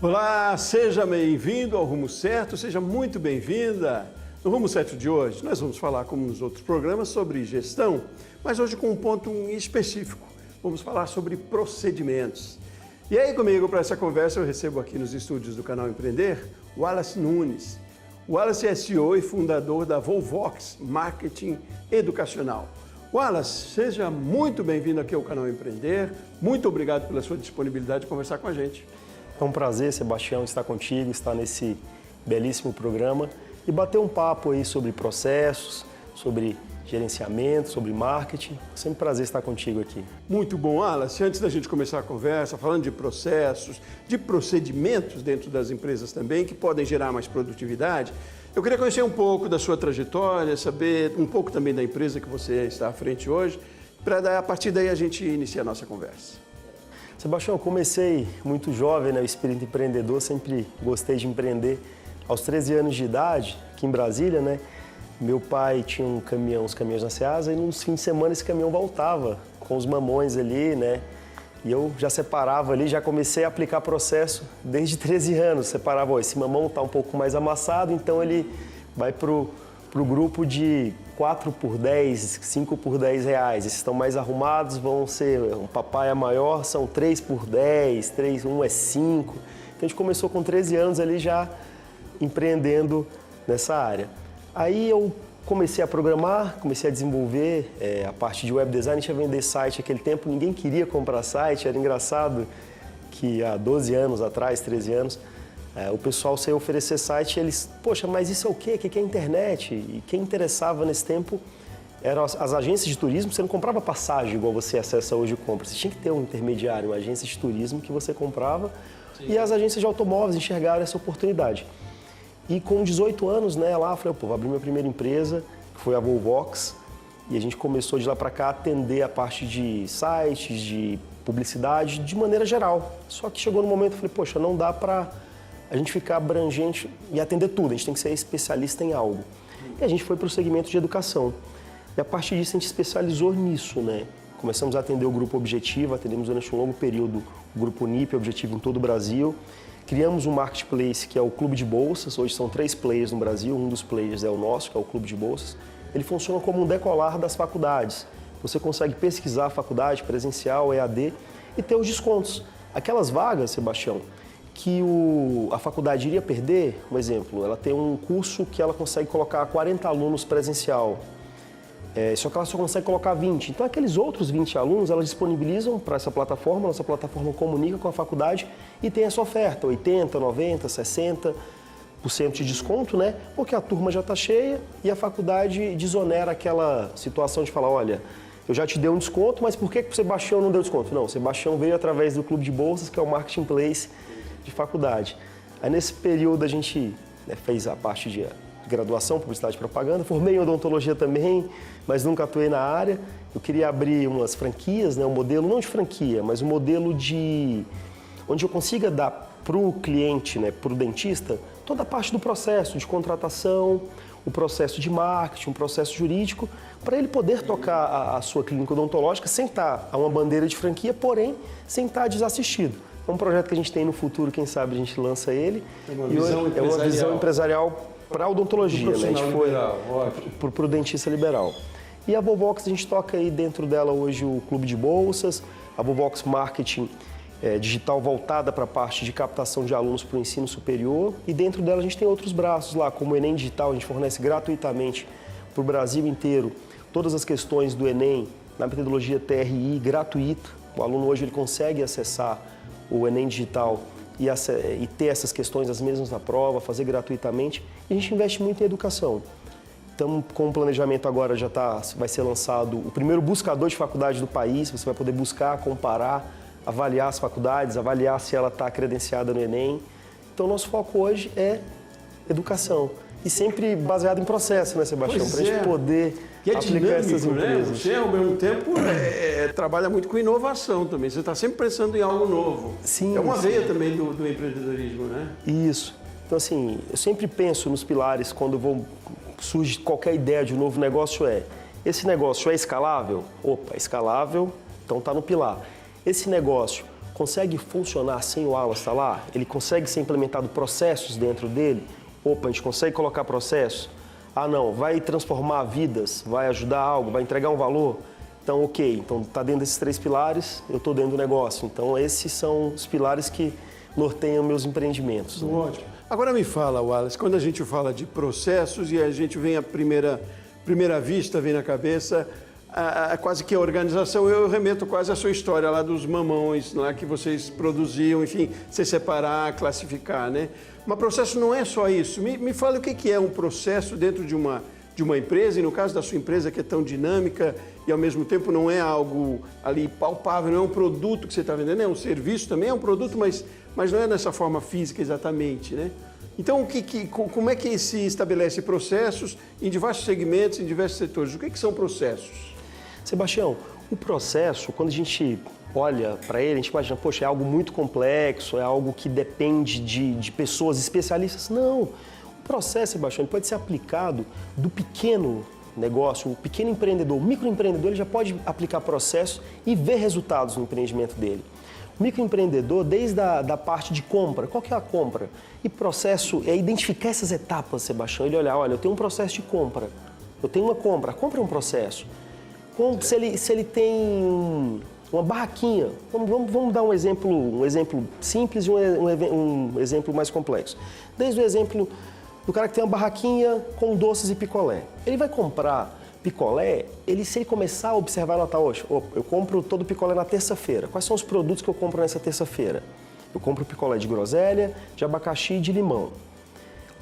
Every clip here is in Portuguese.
Olá, seja bem-vindo ao Rumo Certo, seja muito bem-vinda. No Rumo Certo de hoje, nós vamos falar, como nos outros programas, sobre gestão, mas hoje com um ponto específico. Vamos falar sobre procedimentos. E aí comigo para essa conversa eu recebo aqui nos estúdios do canal Empreender, o Wallace Nunes. O Wallace é CEO e fundador da Volvox Marketing Educacional. Wallace, seja muito bem-vindo aqui ao canal Empreender. Muito obrigado pela sua disponibilidade de conversar com a gente. É um prazer, Sebastião, estar contigo, estar nesse belíssimo programa e bater um papo aí sobre processos, sobre gerenciamento, sobre marketing. É sempre um prazer estar contigo aqui. Muito bom, Wallace. Antes da gente começar a conversa, falando de processos, de procedimentos dentro das empresas também, que podem gerar mais produtividade, eu queria conhecer um pouco da sua trajetória, saber um pouco também da empresa que você está à frente hoje, para a partir daí a gente iniciar a nossa conversa. Sebastião, eu comecei muito jovem, né? O espírito empreendedor, sempre gostei de empreender. Aos 13 anos de idade, aqui em Brasília, né? Meu pai tinha um caminhão, uns caminhões na Ceasa, e nos fins de semana esse caminhão voltava com os mamões ali, né? E eu já separava ali, já comecei a aplicar processo desde 13 anos. Separava, ó, esse mamão está um pouco mais amassado, então ele vai pro grupo de 4 por 10, 5 por 10 reais. Esses estão mais arrumados, vão ser, um papaya maior, são 3 por 10, um é 5. Então a gente começou com 13 anos ali já empreendendo nessa área. Aí eu comecei a programar, comecei a desenvolver a parte de web design, a gente ia vender site naquele tempo, ninguém queria comprar site, era engraçado que há 12 anos atrás, 13 anos, o pessoal saiu oferecer site e eles, poxa, mas isso é o quê? O que é internet? E quem interessava nesse tempo eram as agências de turismo. Você não comprava passagem igual você acessa hoje e compra. Você tinha que ter um intermediário, uma agência de turismo que você comprava. Sim. E as agências de automóveis enxergaram essa oportunidade. E com 18 anos, né, lá eu falei, pô, vou abrir minha primeira empresa, que foi a Volvox. E a gente começou de lá para cá a atender a parte de sites, de publicidade, de maneira geral. Só que chegou no momento, eu falei, poxa, não dá para a gente ficar abrangente e atender tudo, a gente tem que ser especialista em algo. E a gente foi para o segmento de educação. E a partir disso a gente especializou nisso, né? Começamos a atender o Grupo Objetivo, atendemos durante um longo período o Grupo Unip, Objetivo em todo o Brasil. Criamos um marketplace que é o Clube de Bolsas, hoje são 3 players no Brasil, um dos players é o nosso, que é o Clube de Bolsas. Ele funciona como um decolar das faculdades. Você consegue pesquisar a faculdade presencial, EAD e ter os descontos. Aquelas vagas, Sebastião, que a faculdade iria perder, um exemplo, ela tem um curso que ela consegue colocar 40 alunos presencial, só que ela só consegue colocar 20. Então, aqueles outros 20 alunos, elas disponibilizam para essa plataforma, nossa plataforma comunica com a faculdade e tem essa oferta, 80, 90, 60% de desconto, né? Porque a turma já está cheia e a faculdade desonera aquela situação de falar, olha, eu já te dei um desconto, mas por que o Sebastião não deu desconto? Não, o Sebastião veio através do Clube de Bolsas, que é o Marketplace de faculdade. Aí nesse período a gente fez a parte de graduação, publicidade e propaganda, formei em odontologia também, mas nunca atuei na área. Eu queria abrir umas franquias, né, um modelo, não de franquia, mas um modelo de onde eu consiga dar para o cliente, né, para o dentista, toda a parte do processo de contratação, o processo de marketing, um processo jurídico, para ele poder tocar a sua clínica odontológica sem estar a uma bandeira de franquia, porém sem estar desassistido. É um projeto que a gente tem no futuro, quem sabe a gente lança ele. É uma visão empresarial para a odontologia, né? A gente foi para o dentista liberal. E a Volvox, a gente toca aí dentro dela hoje o Clube de Bolsas, a Volvox Marketing digital voltada para a parte de captação de alunos para o ensino superior. E dentro dela a gente tem outros braços lá, como o Enem Digital, a gente fornece gratuitamente para o Brasil inteiro todas as questões do Enem na metodologia TRI gratuita. O aluno hoje ele consegue acessar o Enem Digital e ter essas questões as mesmas na prova, fazer gratuitamente. E a gente investe muito em educação. Estamos com o planejamento agora, vai ser lançado o primeiro buscador de faculdade do país. Você vai poder buscar, comparar, avaliar as faculdades, avaliar se ela está credenciada no Enem. Então, o nosso foco hoje é educação. E sempre baseado em processo, né, Sebastião? Para a gente poder aplicar essas empresas. Né? Você, ao mesmo tempo, trabalha muito com inovação também. Você está sempre pensando em algo novo. Sim, é uma veia também do empreendedorismo, né? Isso. Então, assim, eu sempre penso nos pilares quando surge qualquer ideia de um novo negócio. Esse negócio é escalável? Opa, é escalável, então está no pilar. Esse negócio consegue funcionar sem o Wallace estar lá? Ele consegue ser implementado processos dentro dele? Opa, a gente consegue colocar processos? Ah, não, vai transformar vidas, vai ajudar algo, vai entregar um valor? Então, ok, então está dentro desses 3 pilares, eu estou dentro do negócio. Então, esses são os pilares que norteiam meus empreendimentos. Ótimo. Agora me fala, Wallace, quando a gente fala de processos e a gente vem à primeira vista, vem na cabeça, quase que a organização, eu remeto quase à sua história lá dos mamões, lá que vocês produziam, enfim, se separar, classificar, né? Mas processo não é só isso. Me fala o que é um processo dentro de uma empresa, e no caso da sua empresa que é tão dinâmica e ao mesmo tempo não é algo ali palpável, não é um produto que você está vendendo, é um serviço também, é um produto, mas não é dessa forma física exatamente, né? Então, como é que se estabelece processos em diversos segmentos, em diversos setores? O que são processos? Sebastião, o processo, quando a gente olha para ele, a gente imagina, poxa, é algo muito complexo, é algo que depende de pessoas especialistas. Não, o processo, Sebastião, ele pode ser aplicado do pequeno negócio, o pequeno empreendedor, o microempreendedor, ele já pode aplicar processo e ver resultados no empreendimento dele. O microempreendedor, desde a parte de compra, qual que é a compra? E processo é identificar essas etapas, Sebastião. Ele olhar, olha, eu tenho um processo de compra, eu tenho uma compra, a compra é um processo. Se ele tem uma barraquinha, vamos dar um exemplo simples e um exemplo mais complexo. Desde o exemplo do cara que tem uma barraquinha com doces e picolé. Ele vai comprar picolé, se ele começar a observar e notar, hoje, eu compro todo o picolé na terça-feira. Quais são os produtos que eu compro nessa terça-feira? Eu compro picolé de groselha, de abacaxi e de limão.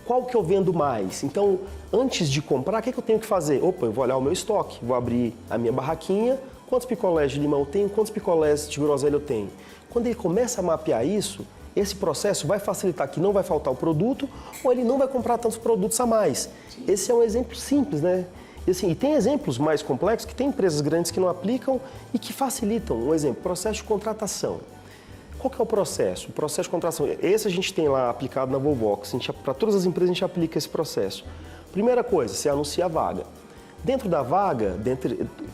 Qual que eu vendo mais? Então, antes de comprar, o que eu tenho que fazer? Opa, eu vou olhar o meu estoque, vou abrir a minha barraquinha, quantos picolés de limão eu tenho, quantos picolés de groselha eu tenho. Quando ele começa a mapear isso, esse processo vai facilitar que não vai faltar o produto ou ele não vai comprar tantos produtos a mais. Esse é um exemplo simples, né? E tem exemplos mais complexos que tem empresas grandes que não aplicam e que facilitam. Um exemplo, processo de contratação. Qual que é o processo? O processo de contratação, esse a gente tem lá aplicado na Volvox. Para todas as empresas a gente aplica esse processo. Primeira coisa, você anuncia a vaga. Dentro da vaga,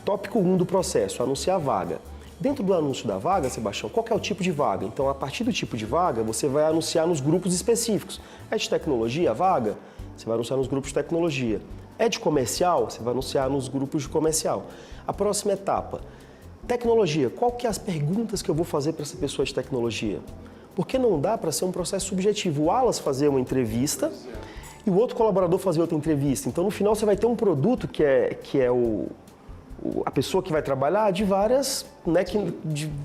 tópico 1 do processo, anunciar a vaga. Dentro do anúncio da vaga, Sebastião, qual que é o tipo de vaga? Então, a partir do tipo de vaga, você vai anunciar nos grupos específicos. É de tecnologia a vaga? Você vai anunciar nos grupos de tecnologia. É de comercial? Você vai anunciar nos grupos de comercial. A próxima etapa, tecnologia. Qual que é as perguntas que eu vou fazer para essa pessoa de tecnologia? Porque não dá para ser um processo subjetivo. O Wallace fazer uma entrevista e o outro colaborador fazer outra entrevista. Então, no final, você vai ter um produto que é a pessoa que vai trabalhar de várias, né,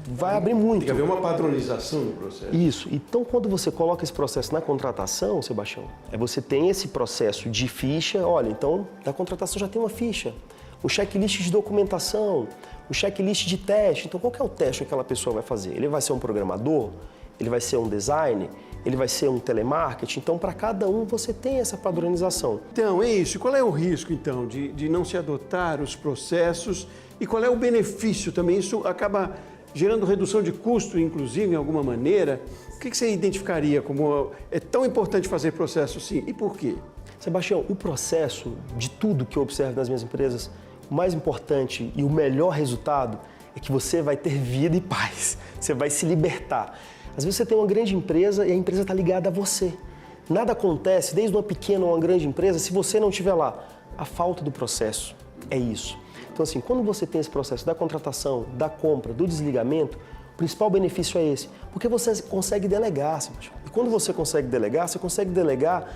vai abrir muito. Tem que haver uma padronização no processo. Isso. Então, quando você coloca esse processo na contratação, Sebastião, você tem esse processo de ficha. Olha, então, na contratação já tem uma ficha. O checklist de documentação, o checklist de teste. Então, qual que é o teste que aquela pessoa vai fazer? Ele vai ser um programador? Ele vai ser um designer? Ele vai ser um telemarketing? Então, para cada um, você tem essa padronização. Então, é isso. Qual é o risco, então, de não se adotar os processos e qual é o benefício também? Isso acaba gerando redução de custo, inclusive, em alguma maneira. O que você identificaria como é tão importante fazer processo sim e por quê? Sebastião, o processo de tudo que eu observo nas minhas empresas, o mais importante e o melhor resultado é que você vai ter vida e paz. Você vai se libertar. Às vezes você tem uma grande empresa e a empresa está ligada a você. Nada acontece, desde uma pequena ou uma grande empresa, se você não estiver lá. A falta do processo é isso. Então, assim, quando você tem esse processo da contratação, da compra, do desligamento, o principal benefício é esse. Porque você consegue delegar, Sebastião. E quando você consegue delegar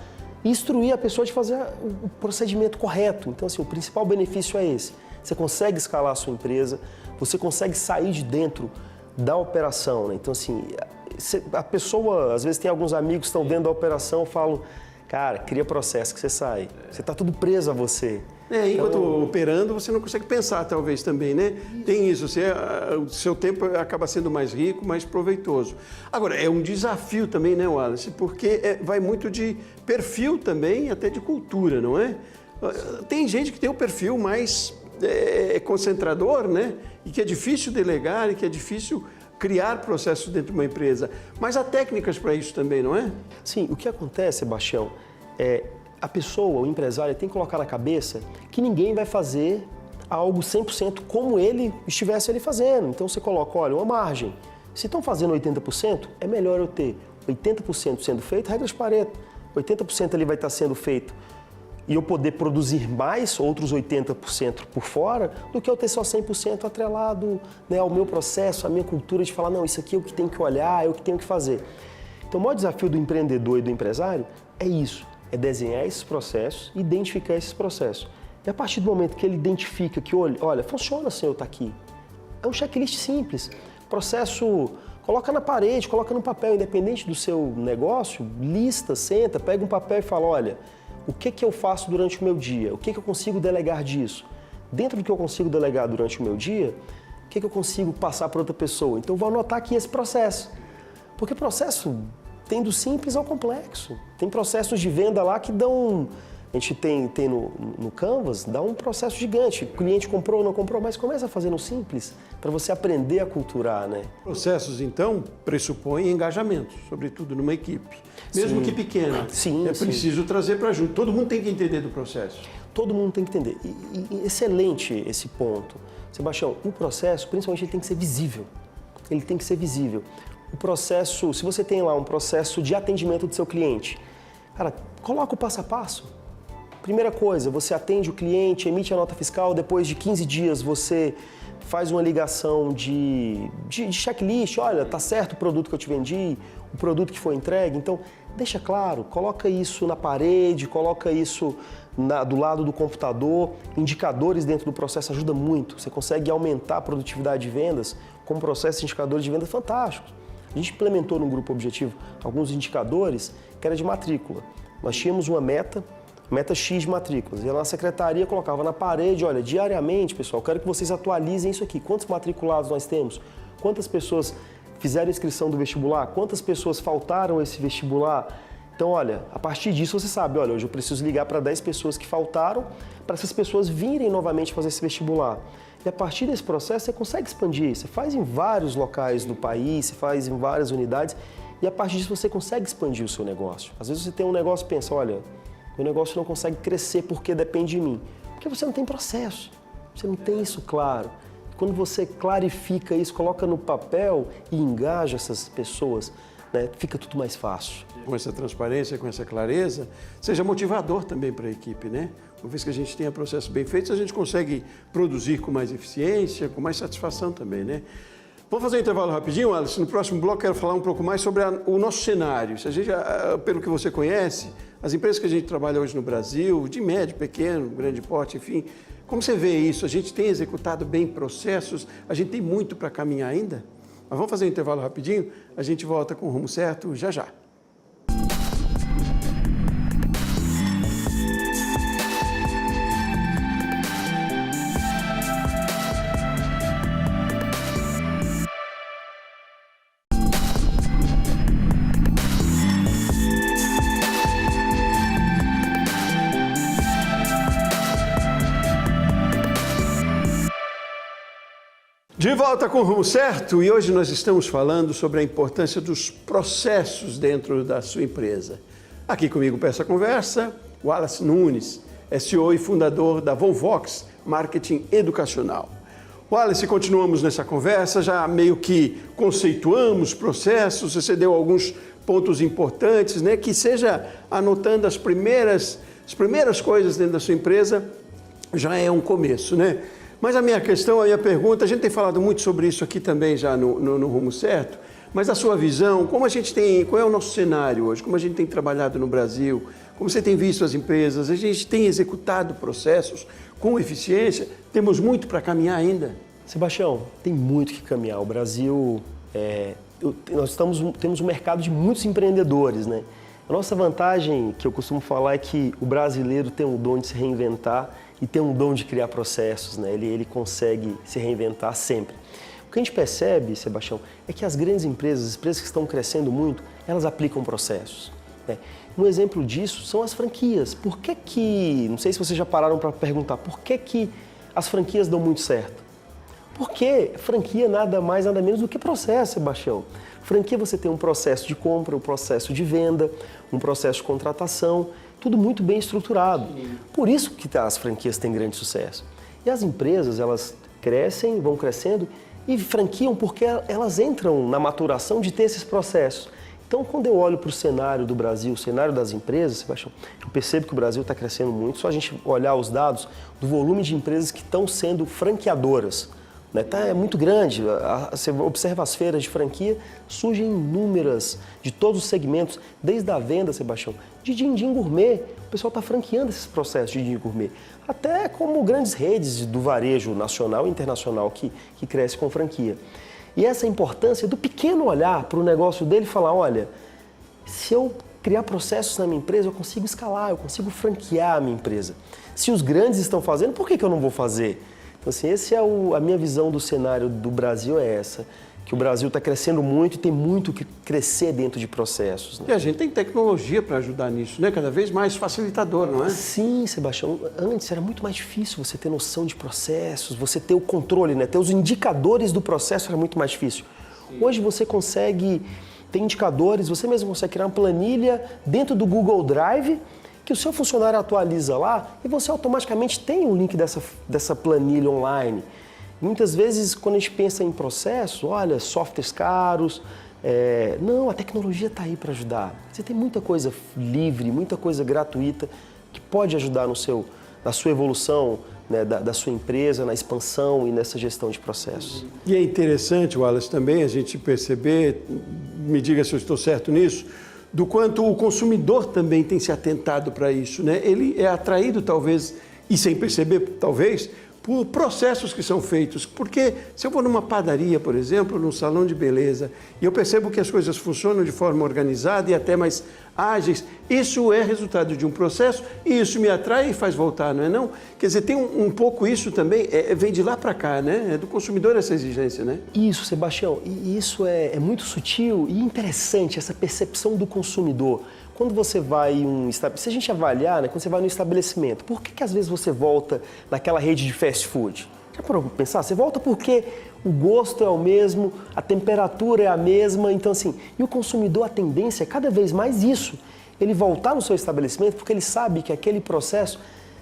e instruir a pessoa de fazer o procedimento correto. Então, assim, o principal benefício é esse. Você consegue escalar a sua empresa, você consegue sair de dentro da operação, né? Então, assim, a pessoa, às vezes tem alguns amigos que estão dentro da operação e falam, cara, cria processo que você sai. Você está tudo preso a você. Enquanto operando, você não consegue pensar, talvez, também, né? Tem isso, o seu tempo acaba sendo mais rico, mais proveitoso. Agora, é um desafio também, né, Wallace? Porque vai muito de perfil também, até de cultura, não é? Tem gente que tem o perfil mais concentrador, né? E que é difícil delegar e que é difícil criar processos dentro de uma empresa. Mas há técnicas para isso também, não é? Sim, o que acontece, Sebastião, a pessoa, o empresário, tem que colocar na cabeça que ninguém vai fazer algo 100% como ele estivesse ali fazendo. Então você coloca, olha, uma margem. Se estão fazendo 80%, é melhor eu ter 80% sendo feito, regra de Pareto. 80% ali vai estar sendo feito e eu poder produzir mais, outros 80% por fora, do que eu ter só 100% atrelado, né, ao meu processo, à minha cultura de falar, não, isso aqui é o que tenho que olhar, é o que tenho que fazer. Então, o maior desafio do empreendedor e do empresário é isso, é desenhar esses processos, identificar esses processos. E a partir do momento que ele identifica que, olha, funciona sem eu estar aqui, é um checklist simples, processo... Coloca na parede, coloca no papel, independente do seu negócio, lista, senta, pega um papel e fala, olha, o que eu faço durante o meu dia? O que eu consigo delegar disso? Dentro do que eu consigo delegar durante o meu dia, o que eu consigo passar para outra pessoa? Então, eu vou anotar aqui esse processo. Porque processo tem do simples ao complexo. Tem processos de venda lá que dão... A gente tem no Canvas, dá um processo gigante. O cliente comprou ou não comprou, mas começa a fazer no simples, para você aprender a culturar, né? Processos, então, pressupõem engajamento, sobretudo numa equipe. Mesmo que pequena. Sim, é preciso trazer para junto. Todo mundo tem que entender do processo. Todo mundo tem que entender. E excelente esse ponto. Sebastião, o processo, principalmente, ele tem que ser visível. Ele tem que ser visível. O processo, se você tem lá um processo de atendimento do seu cliente, cara, coloca o passo a passo. Primeira coisa, você atende o cliente, emite a nota fiscal, depois de 15 dias você faz uma ligação de checklist, olha, tá certo o produto que eu te vendi, o produto que foi entregue, então deixa claro, coloca isso na parede, coloca isso do lado do computador, indicadores dentro do processo ajuda muito, você consegue aumentar a produtividade de vendas com processos de indicadores de venda fantásticos. A gente implementou no Grupo Objetivo alguns indicadores que era de matrícula, nós tínhamos uma meta X de matrículas. E a nossa secretaria colocava na parede, olha, diariamente, pessoal, quero que vocês atualizem isso aqui. Quantos matriculados nós temos? Quantas pessoas fizeram inscrição do vestibular? Quantas pessoas faltaram esse vestibular? Então, olha, a partir disso você sabe, olha, hoje eu preciso ligar para 10 pessoas que faltaram para essas pessoas virem novamente fazer esse vestibular. E a partir desse processo você consegue expandir. Você faz em vários locais do país, você faz em várias unidades e a partir disso você consegue expandir o seu negócio. Às vezes você tem um negócio e pensa, olha, meu negócio não consegue crescer porque depende de mim. Porque você não tem processo, você não tem isso claro. Quando você clarifica isso, coloca no papel e engaja essas pessoas, né, fica tudo mais fácil. Com essa transparência, com essa clareza, seja motivador também para a equipe, né? Uma vez que a gente tenha processos bem feitos, a gente consegue produzir com mais eficiência, com mais satisfação também, né? Vamos fazer um intervalo rapidinho, Alice. No próximo bloco, quero falar um pouco mais sobre o nosso cenário. Se a gente, pelo que você conhece, as empresas que a gente trabalha hoje no Brasil, de médio, pequeno, grande porte, enfim, como você vê isso? A gente tem executado bem processos? A gente tem muito para caminhar ainda? Mas vamos fazer um intervalo rapidinho, a gente volta com o Rumo Certo já já. De volta com o Rumo Certo e hoje nós estamos falando sobre a importância dos processos dentro da sua empresa. Aqui comigo para essa conversa, Wallace Nunes, CEO e fundador da Volvox Marketing Educacional. Wallace, continuamos nessa conversa, já meio que conceituamos processos, você deu alguns pontos importantes, né? Que seja anotando as primeiras coisas dentro da sua empresa, já é um começo, né? Mas a minha questão, a minha pergunta, a gente tem falado muito sobre isso aqui também já no Rumo Certo, mas a sua visão, como a gente tem, qual é o nosso cenário hoje, como a gente tem trabalhado no Brasil, como você tem visto as empresas, a gente tem executado processos com eficiência, temos muito para caminhar ainda? Sebastião, tem muito que caminhar. O Brasil, nós temos um mercado de muitos empreendedores, né? A nossa vantagem, que eu costumo falar, é que o brasileiro tem um dom de se reinventar e tem um dom de criar processos, né? Ele consegue se reinventar sempre. O que a gente percebe, Sebastião, é que as grandes empresas, as empresas que estão crescendo muito, elas aplicam processos, né? Um exemplo disso são as franquias. Por que, não sei se vocês já pararam para perguntar, por que as franquias dão muito certo? Porque franquia nada mais, nada menos do que processo, Sebastião. Franquia você tem um processo de compra, um processo de venda, um processo de contratação, tudo muito bem estruturado. Por isso que as franquias têm grande sucesso. E as empresas, elas crescem, vão crescendo E franquiam porque elas entram na maturação de ter esses processos. Então, quando eu olho para o cenário do Brasil, o cenário das empresas, Sebastião, eu percebo que o Brasil está crescendo muito. Só a gente olhar os dados do volume de empresas que estão sendo franqueadoras. Né? É muito grande. Você observa as feiras de franquia, surgem inúmeras, de todos os segmentos, desde a venda, Sebastião, de din-din gourmet. O pessoal está franqueando esses processos de din-din gourmet. Até como grandes redes do varejo nacional e internacional que crescem com franquia. E essa importância do pequeno olhar para o negócio dele e falar, olha, se eu criar processos na minha empresa, eu consigo escalar, eu consigo franquear a minha empresa. Se os grandes estão fazendo, por que eu não vou fazer? Então, assim, a minha visão do cenário do Brasil é essa, que o Brasil está crescendo muito e tem muito que crescer dentro de processos. Né? E a gente tem tecnologia para ajudar nisso, né? Cada vez mais facilitador, não é? Sim, Sebastião. Antes era muito mais difícil você ter noção de processos, você ter o controle, né? Ter os indicadores do processo era muito mais difícil. Sim. Hoje você consegue ter indicadores, você mesmo consegue criar uma planilha dentro do Google Drive que o seu funcionário atualiza lá e você automaticamente tem o link dessa planilha online. Muitas vezes, quando a gente pensa em processo, olha, softwares caros, não, a tecnologia está aí para ajudar. Você tem muita coisa livre, muita coisa gratuita que pode ajudar na sua evolução, né, da sua empresa, na expansão e nessa gestão de processos. E é interessante, Wallace, também a gente perceber, me diga se eu estou certo nisso, do quanto o consumidor também tem se atentado para isso, né? Ele é atraído, talvez, e sem perceber, talvez, por processos que são feitos. Porque se eu vou numa padaria, por exemplo, num salão de beleza, e eu percebo que as coisas funcionam de forma organizada e até mais ágeis, isso é resultado de um processo e isso me atrai e faz voltar, não é não? Quer dizer, tem um pouco isso também, vem de lá para cá, né? É do consumidor essa exigência, né? Isso, Sebastião, e isso é muito sutil e interessante, essa percepção do consumidor. Quando você vai se a gente avaliar, né, quando você vai no estabelecimento, por que às vezes você volta naquela rede de fast food? Já parou para pensar? Você volta porque o gosto é o mesmo, a temperatura é a mesma, então assim, e o consumidor, a tendência é cada vez mais isso. Ele voltar no seu estabelecimento porque ele sabe que aquele processo,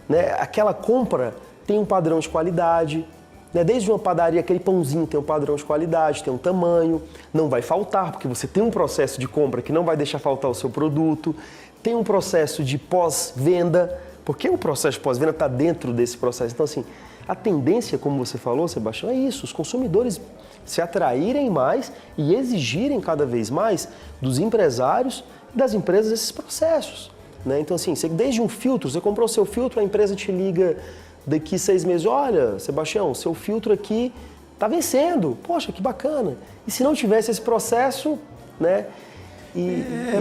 né, aquela compra tem um padrão de qualidade, né? Desde uma padaria, aquele pãozinho tem um padrão de qualidade, tem um tamanho, não vai faltar, porque você tem um processo de compra que não vai deixar faltar o seu produto, tem um processo de pós-venda, porque o processo de pós-venda está dentro desse processo. Então, assim, a tendência, como você falou, Sebastião, é isso, os consumidores se atraírem mais e exigirem cada vez mais dos empresários e das empresas esses processos. Né? Então, assim, desde um filtro, você comprou o seu filtro, a empresa te liga daqui 6 meses, olha, Sebastião, seu filtro aqui está vencendo, poxa, que bacana. E se não tivesse esse processo, né?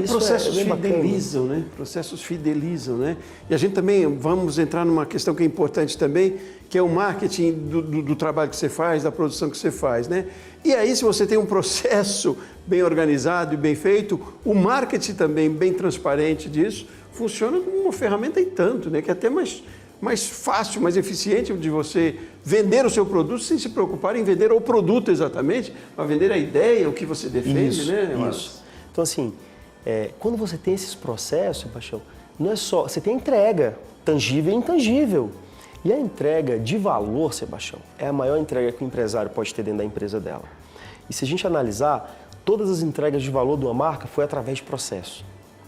Processos fidelizam, né? Processos fidelizam, né? E a gente também, vamos entrar numa questão que é importante também, que é o marketing do trabalho que você faz, da produção que você faz, né? E aí, se você tem um processo bem organizado e bem feito, o marketing também bem transparente disso, funciona como uma ferramenta e tanto, né? Que é até mais fácil, mais eficiente de você vender o seu produto sem se preocupar em vender o produto exatamente, mas vender a ideia, o que você defende, isso, né? Isso. Então, assim, quando você tem esses processos, Paixão, não é só... Você tem a entrega tangível e intangível. E a entrega de valor, Sebastião, é a maior entrega que o empresário pode ter dentro da empresa dela. E se a gente analisar, todas as entregas de valor de uma marca foi através de processo.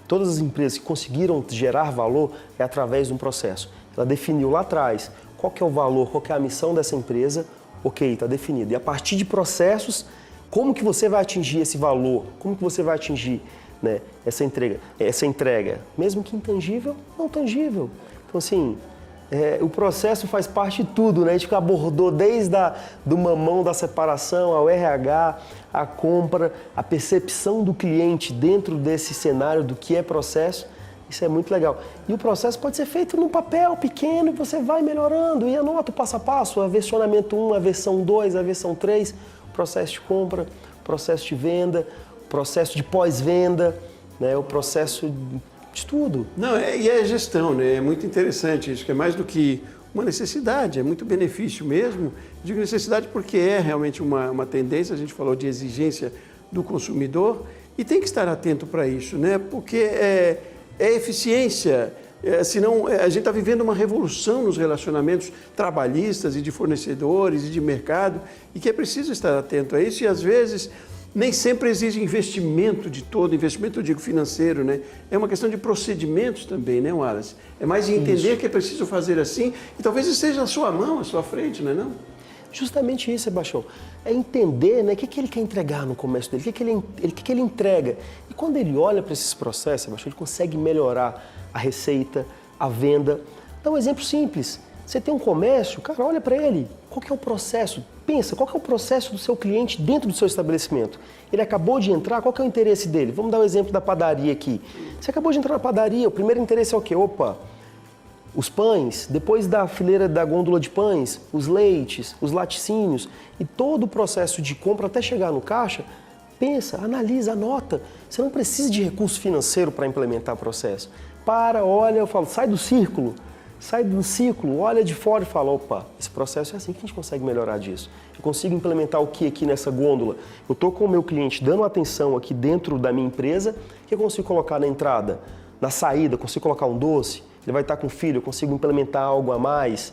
Todas as empresas que conseguiram gerar valor é através de um processo. Ela definiu lá atrás qual que é o valor, qual que é a missão dessa empresa, ok, está definido. E a partir de processos, como que você vai atingir esse valor? Como que você vai atingir, né, essa entrega? Mesmo que intangível, não tangível. Então, assim, o processo faz parte de tudo, né? A gente abordou desde do mamão da separação, ao RH, a compra, a percepção do cliente dentro desse cenário do que é processo. Isso é muito legal. E o processo pode ser feito num papel pequeno e você vai melhorando e anota o passo a passo, a versionamento 1, a versão 2, a versão 3, processo de compra, processo de venda, processo de pós-venda, né? O processo de tudo. Não, e é gestão, né? É muito interessante isso, que é mais do que uma necessidade, é muito benefício mesmo. Digo necessidade porque é realmente uma tendência, a gente falou de exigência do consumidor e tem que estar atento para isso, né? Porque é eficiência Senão, a gente está vivendo uma revolução nos relacionamentos trabalhistas e de fornecedores e de mercado e que é preciso estar atento a isso e, às vezes, nem sempre exige investimento de todo, investimento, eu digo, financeiro, né? É uma questão de procedimentos também, né, Wallace? É mais de entender que é preciso fazer assim e talvez esteja à sua mão, à sua frente, não é não? Justamente isso, Sebastião. É entender, né, o que ele quer entregar no comércio dele, o que ele entrega. E quando ele olha para esses processos, Sebastião, ele consegue melhorar a receita, a venda. Dá um exemplo simples. Você tem um comércio, cara, olha para ele. Qual que é o processo? Pensa, qual que é o processo do seu cliente dentro do seu estabelecimento? Ele acabou de entrar, qual que é o interesse dele? Vamos dar o exemplo da padaria aqui. Você acabou de entrar na padaria, o primeiro interesse é o quê? Opa, os pães, depois da fileira da gôndola de pães, os leites, os laticínios e todo o processo de compra até chegar no caixa, pensa, analisa, anota. Você não precisa de recurso financeiro para implementar o processo. Olha, eu falo, sai do círculo, olha de fora e fala, opa, esse processo é assim que a gente consegue melhorar disso. Eu consigo implementar o que aqui nessa gôndola? Eu estou com o meu cliente dando atenção aqui dentro da minha empresa, que eu consigo colocar na entrada, na saída, consigo colocar um doce, ele vai estar com filho, eu consigo implementar algo a mais,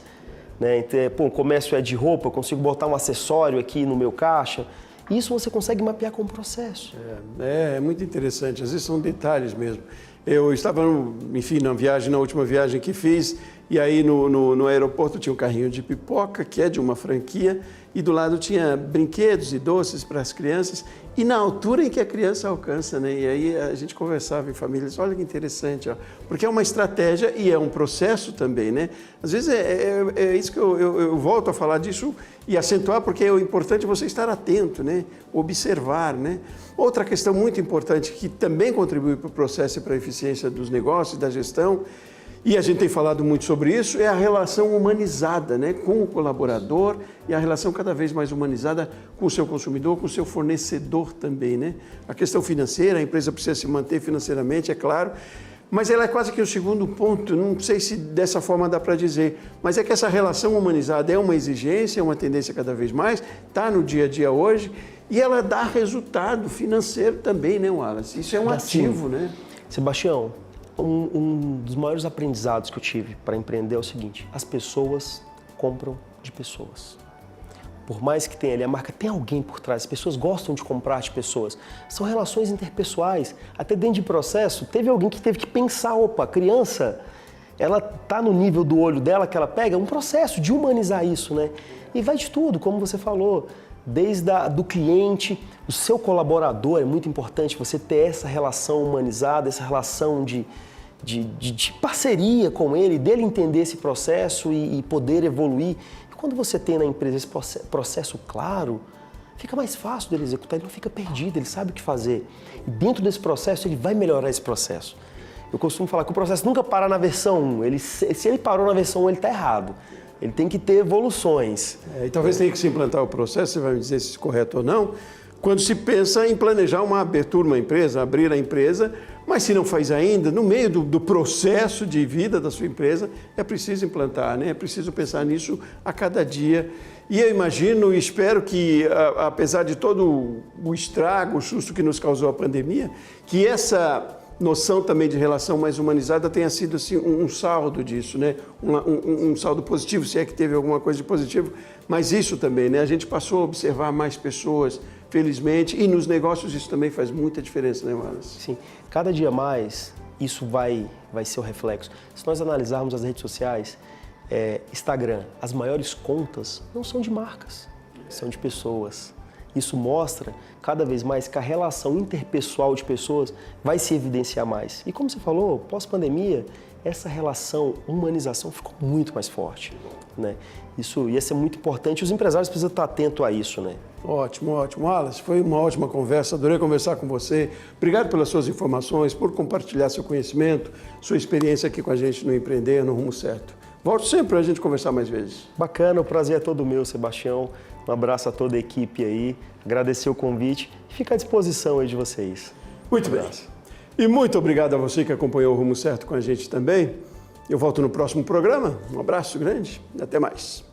né? Pô, o comércio é de roupa, eu consigo botar um acessório aqui no meu caixa. Isso você consegue mapear com o processo. É muito interessante, às vezes são detalhes mesmo. Eu estava, na última viagem que fiz, e aí no aeroporto tinha um carrinho de pipoca, que é de uma franquia, e do lado tinha brinquedos e doces para as crianças, e na altura em que a criança alcança, né? E aí a gente conversava em famílias, olha que interessante, ó, porque é uma estratégia e é um processo também, né? Às vezes é isso que eu volto a falar disso e acentuar, porque é importante você estar atento, né? Observar, né? Outra questão muito importante que também contribui para o processo e para a eficiência dos negócios, da gestão, e a gente tem falado muito sobre isso, é a relação humanizada, né, com o colaborador e a relação cada vez mais humanizada com o seu consumidor, com o seu fornecedor também, né? A questão financeira, a empresa precisa se manter financeiramente, é claro, mas ela é quase que o segundo ponto, não sei se dessa forma dá para dizer, mas é que essa relação humanizada é uma exigência, é uma tendência cada vez mais, está no dia a dia hoje, e ela dá resultado financeiro também, né, Wallace? Isso é um ativo, né? Sebastião, um dos maiores aprendizados que eu tive para empreender é o seguinte: as pessoas compram de pessoas. Por mais que tenha ali a marca, tem alguém por trás, as pessoas gostam de comprar de pessoas. São relações interpessoais. Até dentro de processo, teve alguém que teve que pensar, opa, a criança, ela está no nível do olho dela que ela pega, um processo de humanizar isso, né? E vai de tudo, como você falou, desde do cliente, o seu colaborador, é muito importante você ter essa relação humanizada, essa relação de parceria com ele, dele entender esse processo e poder evoluir. E quando você tem na empresa esse processo claro, fica mais fácil dele executar, ele não fica perdido, ele sabe o que fazer. E dentro desse processo, ele vai melhorar esse processo. Eu costumo falar que o processo nunca para na versão 1. Se ele parou na versão 1, ele está errado. Ele tem que ter evoluções. E talvez tenha que se implantar o processo, você vai me dizer se é correto ou não, quando se pensa em planejar uma abertura, uma empresa, abrir a empresa, mas se não faz ainda, no meio do processo de vida da sua empresa, é preciso implantar, né? É preciso pensar nisso a cada dia. E eu imagino e espero que, apesar de todo o estrago, o susto que nos causou a pandemia, que essa noção também de relação mais humanizada tenha sido assim, um saldo disso, né? Um saldo positivo, se é que teve alguma coisa de positivo, mas isso também, né? A gente passou a observar mais pessoas, felizmente, e nos negócios isso também faz muita diferença, né, Wallace? Sim, cada dia mais isso vai ser o reflexo. Se nós analisarmos as redes sociais, Instagram, as maiores contas não são de marcas, são de pessoas. Isso mostra cada vez mais que a relação interpessoal de pessoas vai se evidenciar mais. E como você falou, pós-pandemia, essa relação, humanização ficou muito mais forte, né? Isso ia ser muito importante, os empresários precisam estar atentos a isso, né? Ótimo, ótimo. Wallace, foi uma ótima conversa, adorei conversar com você. Obrigado pelas suas informações, por compartilhar seu conhecimento, sua experiência aqui com a gente no Empreender no Rumo Certo. Volte sempre para a gente conversar mais vezes. Bacana, o prazer é todo meu, Sebastião. Um abraço a toda a equipe aí, agradecer o convite e fica à disposição aí de vocês. Muito bem. E muito obrigado a você que acompanhou o Rumo Certo com a gente também. Eu volto no próximo programa. Um abraço grande e até mais.